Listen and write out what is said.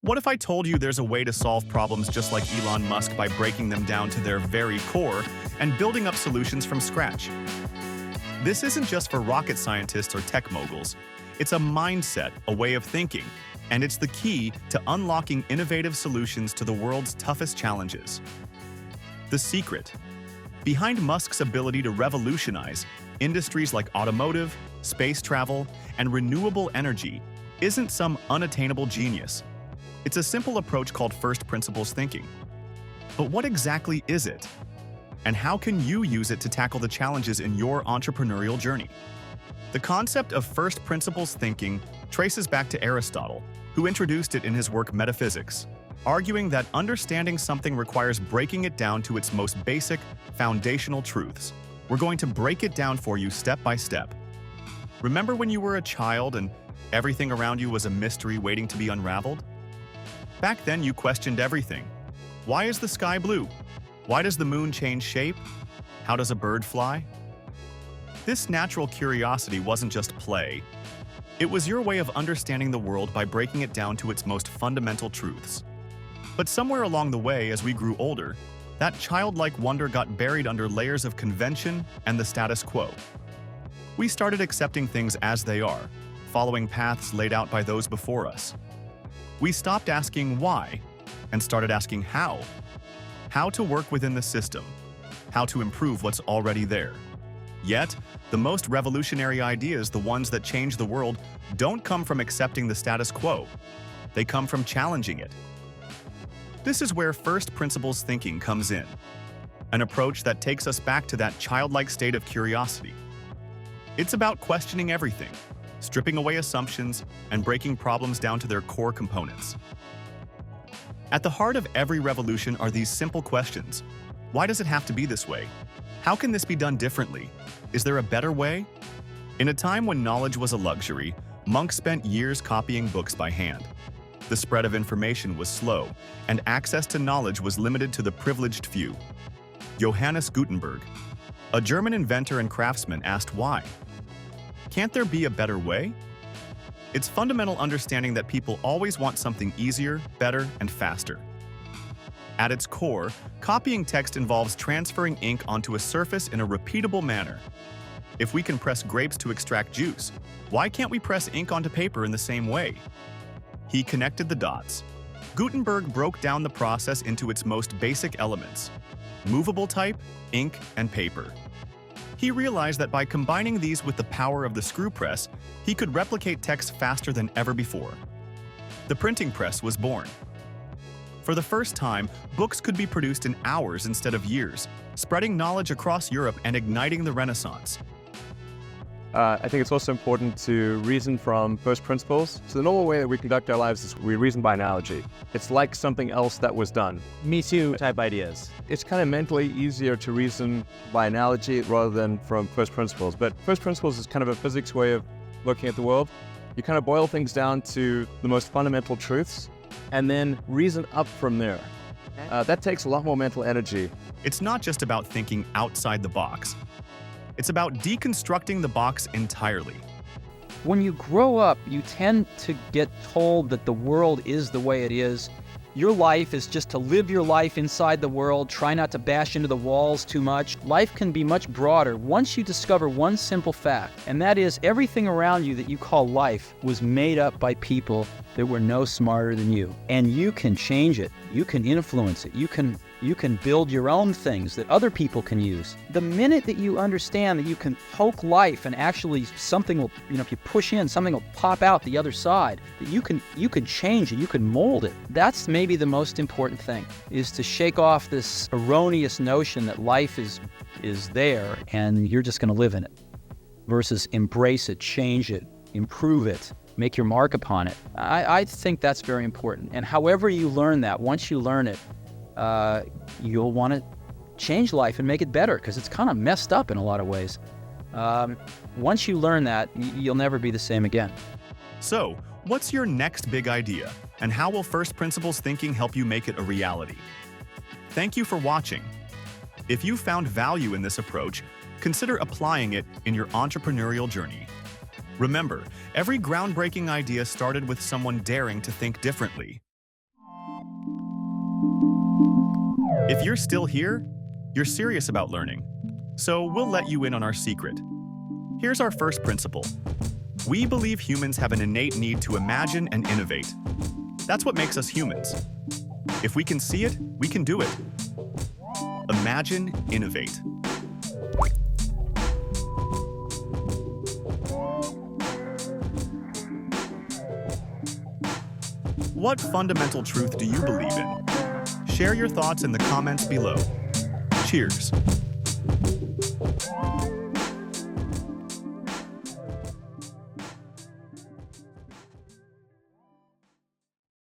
What if I told you there's a way to solve problems just like Elon Musk by breaking them down to their very core and building up solutions from scratch? This isn't just for rocket scientists or tech moguls. It's a mindset, a way of thinking, and it's the key to unlocking innovative solutions to the world's toughest challenges. The secret behind Musk's ability to revolutionize industries like automotive, space travel, and renewable energy isn't some unattainable genius. It's a simple approach called first principles thinking. But what exactly is it? And how can you use it to tackle the challenges in your entrepreneurial journey? The concept of first principles thinking traces back to Aristotle, who introduced it in his work Metaphysics, arguing that understanding something requires breaking it down to its most basic, foundational truths. We're going to break it down for you step by step. Remember when you were a child and everything around you was a mystery waiting to be unraveled? Back then, you questioned everything. Why is the sky blue? Why does the moon change shape? How does a bird fly? This natural curiosity wasn't just play. It was your way of understanding the world by breaking it down to its most fundamental truths. But somewhere along the way, as we grew older, that childlike wonder got buried under layers of convention and the status quo. We started accepting things as they are, following paths laid out by those before us. We stopped asking why and started asking how. How to work within the system, how to improve what's already there. Yet, the most revolutionary ideas, the ones that change the world, don't come from accepting the status quo. They come from challenging it. This is where first principles thinking comes in, an approach that takes us back to that childlike state of curiosity. It's about questioning everything, stripping away assumptions, and breaking problems down to their core components. At the heart of every revolution are these simple questions. Why does it have to be this way? How can this be done differently? Is there a better way? In a time when knowledge was a luxury, monks spent years copying books by hand. The spread of information was slow, and access to knowledge was limited to the privileged few. Johannes Gutenberg, a German inventor and craftsman, asked why. Can't there be a better way? It's fundamental understanding that people always want something easier, better, and faster. At its core, copying text involves transferring ink onto a surface in a repeatable manner. If we can press grapes to extract juice, why can't we press ink onto paper in the same way? He connected the dots. Gutenberg broke down the process into its most basic elements: movable type, ink, and paper. He realized that by combining these with the power of the screw press, he could replicate text faster than ever before. The printing press was born. For the first time, books could be produced in hours instead of years, spreading knowledge across Europe and igniting the Renaissance. I think it's also important to reason from first principles. So the normal way that we conduct our lives is we reason by analogy. It's like something else that was done. Me too type ideas. It's kind of mentally easier to reason by analogy rather than from first principles. But first principles is kind of a physics way of looking at the world. You kind of boil things down to the most fundamental truths and then reason up from there. That takes a lot more mental energy. It's not just about thinking outside the box. It's about deconstructing the box entirely. When you grow up, you tend to get told that the world is the way it is. Your life is just to live your life inside the world, try not to bash into the walls too much. Life can be much broader once you discover one simple fact, and that is everything around you that you call life was made up by people that were no smarter than you. And you can change it. You can influence it. You can build your own things that other people can use. The minute that you understand that you can poke life and actually something will, if you push in, something will pop out the other side, that you can change it, you can mold it. That's maybe the most important thing, is to shake off this erroneous notion that life is there and you're just gonna live in it, versus embrace it, change it, improve it, make your mark upon it. I think that's very important. And however you learn that, once you learn it, you'll want to change life and make it better, because it's kind of messed up in a lot of ways. Once you learn that, you'll never be the same again. So, what's your next big idea, and how will first principles thinking help you make it a reality? Thank you for watching. If you found value in this approach, consider applying it in your entrepreneurial journey. Remember, every groundbreaking idea started with someone daring to think differently. If you're still here, you're serious about learning. So we'll let you in on our secret. Here's our first principle. We believe humans have an innate need to imagine and innovate. That's what makes us humans. If we can see it, we can do it. Imagine, innovate. What fundamental truth do you believe in? Share your thoughts in the comments below. Cheers.